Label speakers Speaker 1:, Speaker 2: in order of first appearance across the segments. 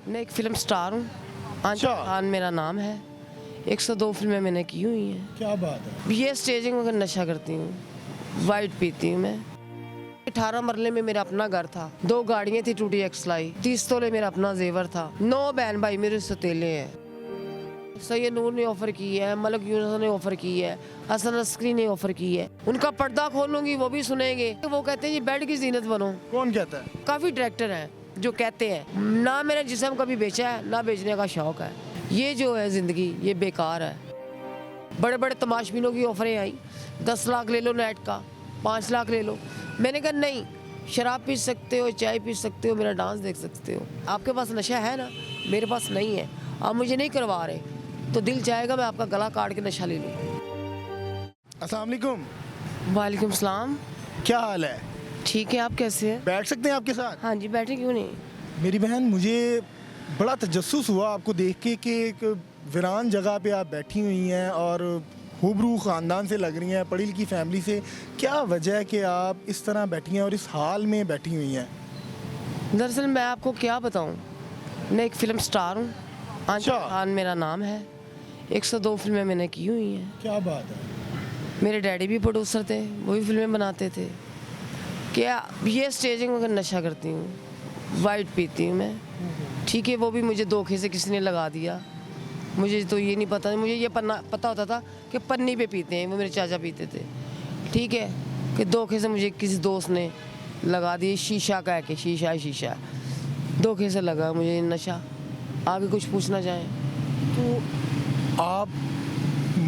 Speaker 1: मैं एक film star हूँ। आंचल
Speaker 2: अच्छा।
Speaker 1: खान मेरा नाम है। 102 फिल्में मैंने की हुई हैं।
Speaker 2: क्या बात है।
Speaker 1: ये स्टेजिंग में नशा करती हूँ, वाइट पीती हूँ मैं। 18 मरले में मेरा अपना घर था, 2 गाड़ियाँ थी टूटी एक्सलाई, 30 तोले मेरा अपना जेवर था, 9 बहन भाई मेरे सतीले हैं। सैयद नूर ने ऑफर की है, मलक यूनुस ने ऑफर की है, हसन अस्करी ने ऑफर की है। उनका पर्दा खोलूंगी वो भी सुनेंगे। वो कहते हैं ये बेड की जीनत बनो।
Speaker 2: कौन कहता है?
Speaker 1: काफ़ी डायरेक्टर हैं जो कहते हैं ना मैंने जिस्म कभी बेचा है ना बेचने का शौक है। ये जो है ज़िंदगी ये बेकार है। बड़े बड़े तमाशबीनों की ऑफरें आई, 10 लाख ले लो नेट का, 5 लाख ले लो। मैंने कहा नहीं, शराब पी सकते हो, चाय पी सकते हो, मेरा डांस देख सकते हो। आपके पास नशा है ना, मेरे पास नहीं है, आप मुझे नहीं करवा रहे तो दिल चाहेगा मैं आपका गला काट के नशा ले लूँ।
Speaker 2: अस्सलाम वालेकुम।
Speaker 1: वालेकुम सलाम।
Speaker 2: क्या हाल है?
Speaker 1: ठीक है, आप कैसे हैं?
Speaker 2: बैठ सकते हैं आपके साथ?
Speaker 1: हाँ जी, बैठे क्यों नहीं।
Speaker 2: मेरी बहन, मुझे बड़ा तजस्सुस हुआ आपको देख के कि एक वीरान जगह पे आप बैठी हुई हैं और हुबरू ख़ानदान से लग रही हैं, पढ़ी लिखी फैमिली से। क्या वजह है कि आप इस तरह बैठी हैं और इस हाल में बैठी हुई हैं?
Speaker 1: दरअसल मैं आपको क्या बताऊं, मैं एक फिल्म स्टार हूं। आंचल
Speaker 2: अच्छा।
Speaker 1: खान मेरा नाम है। 102 फिल्में मैंने की हुई हैं।
Speaker 2: क्या बात है।
Speaker 1: मेरे डैडी भी प्रोड्यूसर थे, वो भी फिल्में बनाते थे। क्या ये स्टेजिंग में नशा करती हूँ, वाइट पीती हूँ मैं। ठीक है, वो भी मुझे धोखे से किसी ने लगा दिया। मुझे तो ये नहीं पता, मुझे ये पता होता था कि पन्नी पे पीते हैं, वो मेरे चाचा पीते थे। ठीक है कि धोखे से मुझे किसी दोस्त ने लगा दिए, शीशा कह के, शीशा धोखे से लगा मुझे नशा। आगे कुछ पूछना चाहें
Speaker 2: तो आप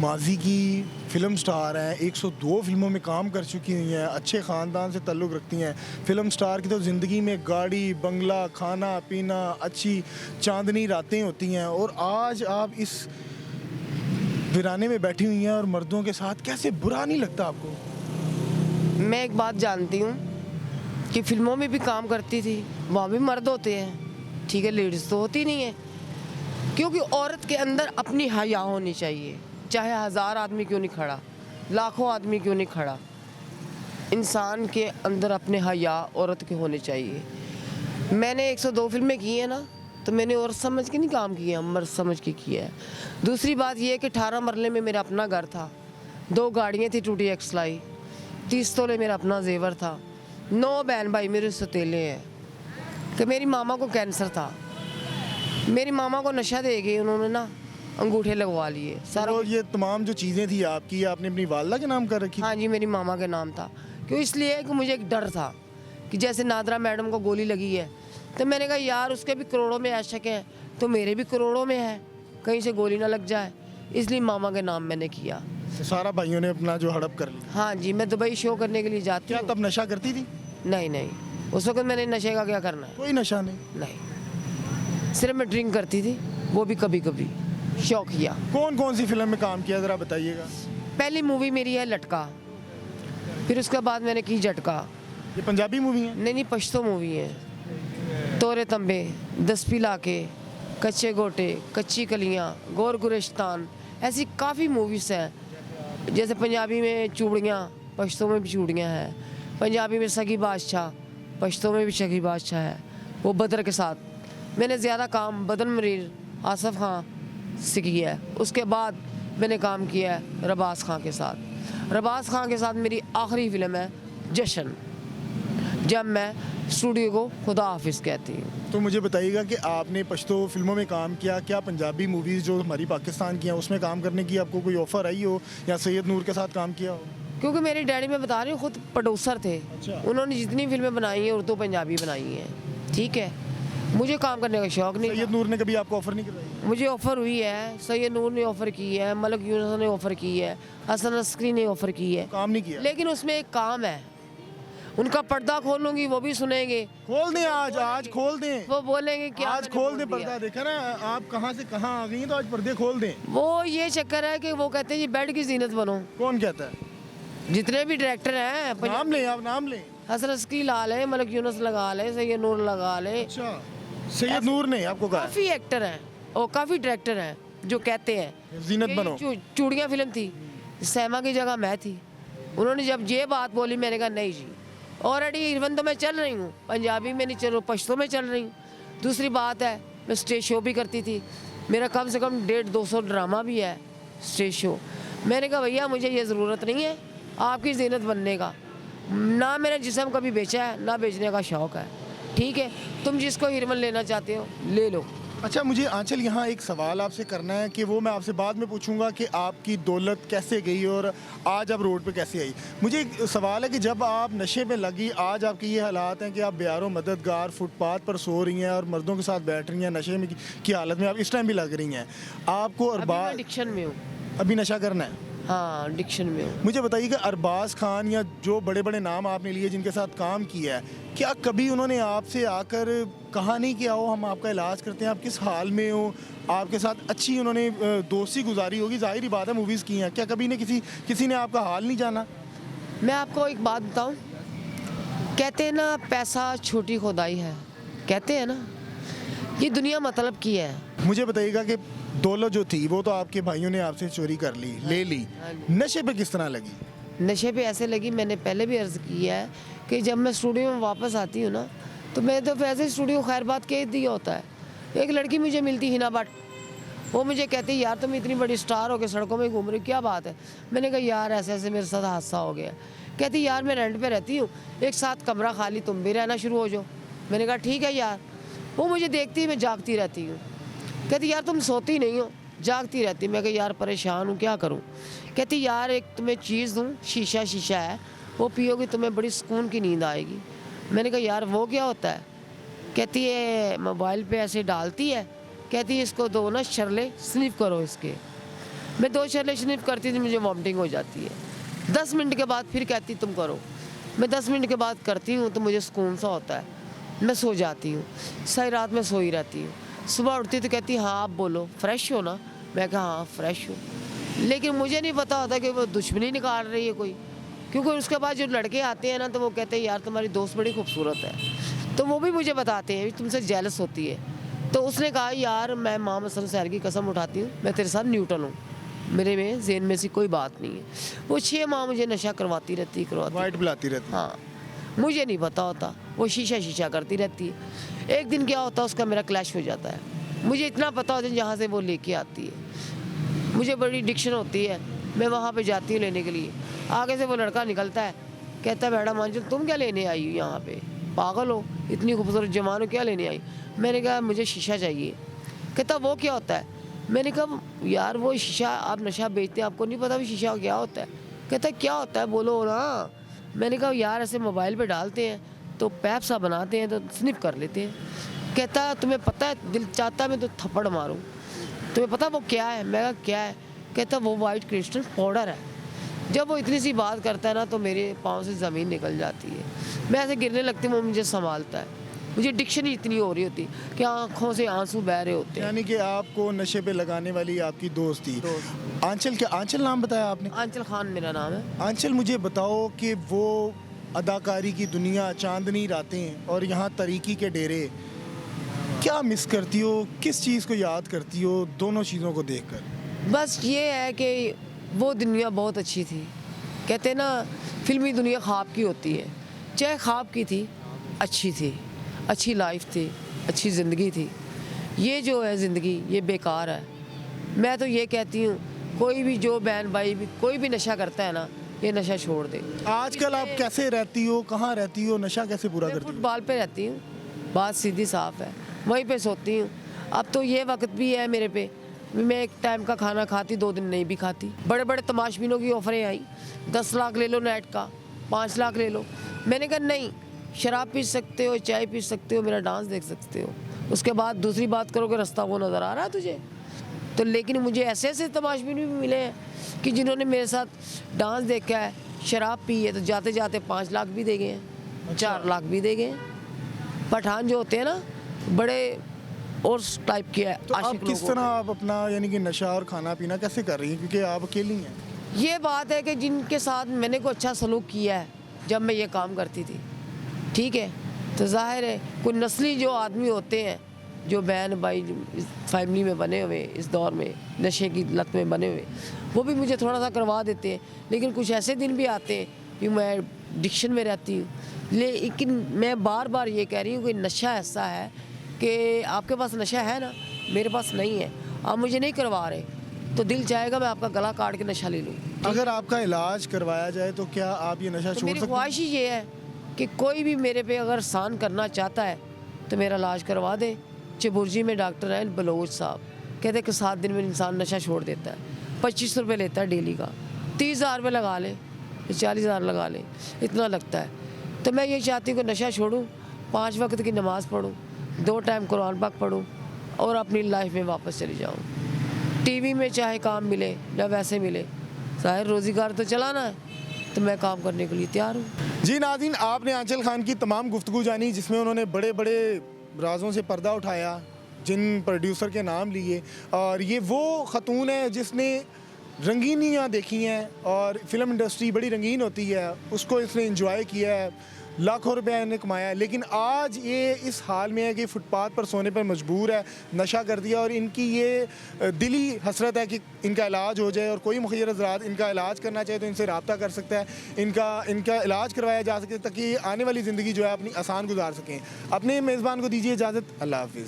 Speaker 2: माजी की फ़िल्म स्टार हैं, 102 फिल्मों में काम कर चुकी हुई हैं, अच्छे ख़ानदान से ताल्लुक़ रखती हैं। फ़िल्म स्टार की तो ज़िंदगी में गाड़ी, बंगला, खाना पीना, अच्छी चांदनी रातें होती हैं, और आज आप इस वीराने में बैठी हुई हैं और मर्दों के साथ। कैसे बुरा नहीं लगता आपको?
Speaker 1: मैं एक बात जानती हूँ कि फिल्मों में भी काम करती थी, वहाँ भी मर्द होते हैं। ठीक है, लेडीज़ तो होती नहीं है, क्योंकि औरत के अंदर अपनी हया होनी चाहिए। चाहे 1000 आदमी क्यों नहीं खड़ा, लाखों आदमी क्यों नहीं खड़ा, इंसान के अंदर अपने हया औरत के होने चाहिए। मैंने 102 फिल्में की हैं ना, तो मैंने औरत समझ के नहीं काम किया, मर्द समझ के किया है। दूसरी बात यह है कि 18 मरले में मेरा अपना घर था, 2 गाड़ियाँ थी टूटी एक्सलाई, 30 तोले मेरा अपना जेवर था, 9 बहन भाई मेरे सतीले हैं। कि मेरी मामा को कैंसर था, मेरी मामा को नशा दे के उन्होंने ना अंगूठे लगवा लिए सारा।
Speaker 2: और ये तमाम जो चीज़ें थी आपकी, आपने अपनी वालदा के नाम कर रखी?
Speaker 1: हाँ जी, मेरी मामा के नाम था। क्यों? इसलिए कि मुझे एक डर था कि जैसे नादरा मैडम को गोली लगी है, तो मैंने कहा यार उसके भी करोड़ों में आशिक हैं, तो मेरे भी करोड़ों में है, कहीं से गोली ना लग जाए, इसलिए मामा के नाम मैंने किया।
Speaker 2: तो सारा भाइयों ने अपना जो हड़प कर लिया।
Speaker 1: हाँ जी, मैं दुबई शो करने के लिए जाती
Speaker 2: क्या
Speaker 1: हूँ।
Speaker 2: तब नशा करती थी?
Speaker 1: नहीं, उस वक्त मैंने नशे का क्या करना है।
Speaker 2: कोई नशा नहीं।
Speaker 1: नहीं, सिर्फ मैं ड्रिंक करती थी, वो भी कभी कभी शौकिया।
Speaker 2: कौन कौन सी फिल्म में काम किया, ज़रा बताइएगा।
Speaker 1: पहली मूवी मेरी है लटका, फिर उसके बाद मैंने की झटका।
Speaker 2: ये पंजाबी मूवी है?
Speaker 1: नहीं, पश्तो मूवी है। तोरे तंबे, 10 पिलाके, कच्चे गोटे, कच्ची कलियाँ, गोर गुलिस्तान, ऐसी काफ़ी मूवीज़ हैं। जैसे पंजाबी में चूड़ियाँ, पश्तो में भी चूड़ियाँ हैं। पंजाबी में सगी बादशाह, पश्तो में भी सगी बादशाह है, वो बदर के साथ। मैंने ज़्यादा काम बदन मरीर, आसफ़ खां से किया है। उसके बाद मैंने काम किया है रबास खां के साथ। रबास खां के साथ मेरी आखिरी फिल्म है जश्न, जब मैं स्टूडियो को खुदा हाफिज़ कहती हूँ।
Speaker 2: तो मुझे बताइएगा कि आपने पश्तो फिल्मों में काम किया, क्या पंजाबी मूवीज़ जो हमारी पाकिस्तान की हैं उसमें काम करने की आपको कोई ऑफ़र आई हो, या सैयद नूर के साथ काम किया हो?
Speaker 1: क्योंकि मेरे डैडी, मैं बता रही हूँ, खुद प्रोड्यूसर थे।
Speaker 2: अच्छा।
Speaker 1: उन्होंने जितनी फिल्में बनाई हैं उर्दू पंजाबी बनाई हैं। ठीक है, मुझे काम करने का शौक़ नहीं
Speaker 2: सैयद
Speaker 1: था।
Speaker 2: नूर ने कभी आपको ऑफ़र नहीं करवाई?
Speaker 1: मुझे ऑफ़र हुई है, सैयद नूर ने ऑफ़र की है, मलक यूनुस ने ऑफ़र की है, हसन अस्करी ने ऑफ़र की है,
Speaker 2: काम नहीं किया?
Speaker 1: लेकिन उसमें एक काम है, उनका पर्दा खोलूंगी वो भी सुनेंगे।
Speaker 2: खोल दें, आज खोल दें।
Speaker 1: वो बोलेंगे कि
Speaker 2: आज खोल दें पर्दा। देखा ना आप कहाँ से कहाँ आ गई हैं, तो आज पर्दे खोल दें।
Speaker 1: वो ये चक्कर है कि वो कहते हैं ये बेड की जीनत बनो।
Speaker 2: कौन कहता है?
Speaker 1: जितने भी डायरेक्टर हैं,
Speaker 2: नाम लें, आप नाम लें।
Speaker 1: हसन अस्करी ला ले, मलक यूनुस लगा ले, सैयद नूर लगा ले,
Speaker 2: अच्छा, सैयद नूर ने आपको कहा?
Speaker 1: काफ़ी एक्टर हैं और काफ़ी डायरेक्टर हैं जो कहते हैं
Speaker 2: जीनत बनो।
Speaker 1: चूड़ियाँ फिल्म थी, सैमा की जगह मैं थी। उन्होंने जब ये बात बोली, मैंने कहा नहीं जी, ऑलरेडी इवन तो मैं चल रही हूँ, पंजाबी में नहीं चल रही हूँ, पश्तो में चल रही हूँ। दूसरी बात है मैं स्टेज शो भी करती थी, मेरा कम से कम 150-200 ड्रामा भी है स्टेज शो। मैंने कहा भैया मुझे ये ज़रूरत नहीं है आपकी ज़ीनत बनने का, ना मैंने जिस्म कभी बेचा है ना बेचने का शौक़ है, ठीक है, तुम जिसको हीरमन लेना चाहते हो ले लो।
Speaker 2: अच्छा, मुझे आंचल यहाँ एक सवाल आपसे करना है कि वो मैं आपसे बाद में पूछूंगा कि आपकी दौलत कैसे गई और आज आप रोड पे कैसे आई। मुझे एक सवाल है कि जब आप नशे में लगी, आज आपके ये हालात हैं कि आप बेयारो मददगार फुटपाथ पर सो रही हैं और मर्दों के साथ बैठ रही हैं, नशे में की हालत में आप इस टाइम भी लग रही हैं, आपको
Speaker 1: मैं एडिक्शन में हूँ,
Speaker 2: अभी नशा करना है?
Speaker 1: हाँ एडिक्शन में हूँ।
Speaker 2: मुझे बताइए कि अरबाज खान या जो बड़े बड़े नाम आपने लिए जिनके साथ काम किया है, क्या कभी उन्होंने आपसे आकर कहा नहीं कि आओ हम आपका इलाज करते हैं, आप किस हाल में हो, आपके साथ अच्छी उन्होंने दोस्ती गुजारी होगी, जाहिर ही बात है मूवीज़ की हैं, क्या कभी ने किसी ने आपका हाल नहीं जाना?
Speaker 1: मैं आपको एक बात बताऊं, कहते हैं ना पैसा छोटी खुदाई है, कहते हैं ना, ये दुनिया मतलब की है।
Speaker 2: मुझे बताइएगा कि दौलत जो थी वो तो आपके भाइयों ने आपसे चोरी कर ली, ले ली, नशे पे किस तरह लगी?
Speaker 1: नशे पे ऐसे लगी, मैंने पहले भी अर्ज़ किया है कि जब मैं स्टूडियो में वापस आती हूँ ना, तो मैं तो वैसे स्टूडियो खैर बात कह दिया होता है। एक लड़की मुझे मिलती हिना भट्ट, वो मुझे कहती यार तुम इतनी बड़ी स्टार हो के सड़कों में घूम रही हो, क्या बात है? मैंने कहा यार ऐसे ऐसे मेरे साथ हादसा हो गया। कहती यार मैं रेंट पे रहती हूँ, एक साथ कमरा खाली, तुम भी रहना शुरू हो जाओ। मैंने कहा ठीक है यार। वो मुझे देखती है मैं जागती रहती हूँ, कहती यार तुम सोती नहीं हो, जागती रहती। मैं कहा यार परेशान हूँ, क्या करूँ? कहती यार एक तुम्हें चीज़ दूँ, शीशा है, वो पियोगी तुम्हें बड़ी सुकून की नींद आएगी। मैंने कहा यार वो क्या होता है? कहती है मोबाइल पे ऐसे डालती है, कहती है इसको दो ना शरले स्निफ करो इसके। मैं 2 शरले स्निफ करती थी, मुझे वॉमिटिंग हो जाती है। 10 मिनट के बाद फिर कहती तुम करो। मैं 10 मिनट के बाद करती हूँ तो मुझे सुकून सा होता है, मैं सो जाती हूँ। सारी रात में सोई रहती हूँ। सुबह उठती तो कहती हाँ आप बोलो, फ्रेश हो ना? मैं कहा हाँ फ्रेश हूँ। लेकिन मुझे नहीं पता होता कि वो दुश्मनी निकाल रही है कोई, क्योंकि उसके बाद जो लड़के आते हैं ना तो वो कहते हैं यार तुम्हारी दोस्त बड़ी खूबसूरत है, तो वो भी मुझे बताते हैं तुमसे जेलस होती है। तो उसने कहा यार मैं मोहम्मद सैर की कसम उठाती हूँ, मैं तेरे साथ न्यूट्रल हूँ, मेरे में जेन में से कोई बात नहीं है। वो 6 माह मुझे नशा करवाती रहती
Speaker 2: वाइट बुलाती रहती।
Speaker 1: हाँ, मुझे नहीं पता होता, वो शीशा करती रहती है। एक दिन क्या होता है उसका मेरा क्लैश हो जाता है, मुझे इतना पता होता है जहाँ से वो लेके आती है, मुझे बड़ी डिक्शन होती है, मैं वहाँ पे जाती हूँ लेने के लिए। आगे से वो लड़का निकलता है, कहता है मैडम आंचल तुम क्या लेने आई हो यहाँ पे, पागल हो, इतनी खूबसूरत जवान हो, क्या लेने आई? मैंने कहा मुझे शीशा चाहिए। कहता वो क्या होता है? मैंने कहा यार वो शीशा आप नशा बेचते हैं, आपको नहीं पता भी शीशा क्या होता है? कहता क्या होता है बोलो ना। मैंने कहा यार ऐसे मोबाइल पे डालते हैं तो पैप सा बनाते हैं तो स्निप कर लेते हैं। कहता तुम्हें पता है, दिल चाहता है मैं तो थप्पड़ मारूं, तुम्हें पता वो क्या है? मैं कहा क्या है? कहता वो वाइट क्रिस्टल पाउडर है। जब वो इतनी सी बात करता है ना तो मेरे पाँव से ज़मीन निकल जाती है, मैं ऐसे गिरने लगती हूँ, वो मुझे संभालता है। मुझे डिक्शन ही इतनी हो रही होती कि आँखों से आंसू बह रहे होते हैं।
Speaker 2: यानी कि आपको नशे पे लगाने वाली आपकी दोस्त थी आंचल। क्या आंचल नाम बताया आपने?
Speaker 1: आंचल खान मेरा नाम है।
Speaker 2: आंचल मुझे बताओ कि वो अदाकारी की दुनिया, चांदनी रातें और यहाँ तरीकी के डेरे, क्या मिस करती हो, किस चीज़ को याद करती हो दोनों चीज़ों को देखकर?
Speaker 1: बस ये है कि वो दुनिया बहुत अच्छी थी। कहते ना फिल्मी दुनिया ख्वाब की होती है, चाहे ख्वाब की थी, अच्छी थी, अच्छी लाइफ थी, अच्छी ज़िंदगी थी। ये जो है ज़िंदगी ये बेकार है। मैं तो ये कहती हूँ कोई भी जो बहन भाई भी कोई भी नशा करता है ना, ये नशा छोड़ दे।
Speaker 2: आजकल आप कैसे रहती हो, कहाँ रहती हो, नशा कैसे पूरा करती हो?
Speaker 1: फुटबॉल पे रहती हूँ, बात सीधी साफ है, वहीं पे सोती हूँ। अब तो ये वक्त भी है मेरे पे, मैं एक टाइम का खाना खाती, 2 दिन नहीं भी खाती। बड़े बड़े तमाशबीनों की ऑफरें आई, 10 लाख ले लो नेट का, 5 लाख ले लो। मैंने कहा नहीं, शराब पी सकते हो, चाय पी सकते हो, मेरा डांस देख सकते हो, उसके बाद दूसरी बात करोगे रास्ता वो नज़र आ रहा है तुझे तो। लेकिन मुझे ऐसे ऐसे तमाशबीन भी मिले हैं कि जिन्होंने मेरे साथ डांस देखा है, शराब पी है, तो जाते जाते 5 लाख भी दे गए हैं, 4 लाख भी दे गए हैं। पठान जो होते हैं ना बड़े और टाइप के
Speaker 2: तो आप किस तरह आप अपना यानी कि नशा और खाना पीना कैसे कर रही हैं, क्योंकि आप अकेली हैं?
Speaker 1: ये बात है कि जिनके साथ मैंने को अच्छा सलूक किया है जब मैं ये काम करती थी, ठीक है, तो जाहिर है कोई नस्ली जो आदमी होते हैं, जो बहन भाई इस फैमिली में बने हुए, इस दौर में नशे की लत में बने हुए, वो भी मुझे थोड़ा सा करवा देते हैं। लेकिन कुछ ऐसे दिन भी आते हैं कि मैं डिक्शन में रहती हूँ। लेकिन मैं बार बार ये कह रही हूँ कि नशा ऐसा है कि आपके पास नशा है ना, मेरे पास नहीं है, आप मुझे नहीं करवा रहे, तो दिल चाहेगा मैं आपका गला काट के नशा ले लूँ।
Speaker 2: अगर आपका इलाज करवाया जाए तो क्या आप ये नशा
Speaker 1: तो
Speaker 2: छोड़
Speaker 1: मेरी
Speaker 2: सकते
Speaker 1: ख्वाहिश ही ये है कि कोई भी मेरे पे अगर एहसान करना चाहता है तो मेरा इलाज करवा दे। चिबुर्जी में डॉक्टर हैं बलोच साहब, कहते हैं कि 7 दिन में इंसान नशा छोड़ देता है। 25 रुपये लेता है डेली का, 30,000 रुपये लगा ले, 40,000 लगा ले, इतना लगता है। तो मैं ये चाहती हूँ कि नशा छोड़ूँ, 5 वक्त की नमाज़ पढ़ूँ, 2 टाइम कुरान पाक पढ़ूँ और अपनी लाइफ में वापस चली जाऊँ। टीवी में चाहे काम मिले या वैसे मिले, ज़ाहिर रोज़गार तो चलाना है, तो मैं काम करने के लिए तैयार हूँ।
Speaker 2: जी नाज़रीन, आपने आंचल खान की तमाम गुफ्तगू जानी, जिसमें उन्होंने बड़े बड़े राजों से पर्दा उठाया, जिन प्रोड्यूसर के नाम लिए, और ये वो खतून है जिसने रंगीनियाँ देखी हैं और फिल्म इंडस्ट्री बड़ी रंगीन होती है, उसको इसने एंजॉय किया है, लाखों रुपया इन्हें कमाया है। लेकिन आज ये इस हाल में है कि फुटपाथ पर सोने पर मजबूर है, नशा कर दिया, और इनकी ये दिली हसरत है कि इनका इलाज हो जाए, और कोई मुखिर हज़रात इनका इलाज करना चाहे तो इनसे रब्ता कर सकता है, इनका इलाज करवाया जा सके ताकि आने वाली ज़िंदगी जो है अपनी आसान गुजार सकें। अपने मेज़बान को दीजिए इजाज़त। अल्लाह हाफ़िज़।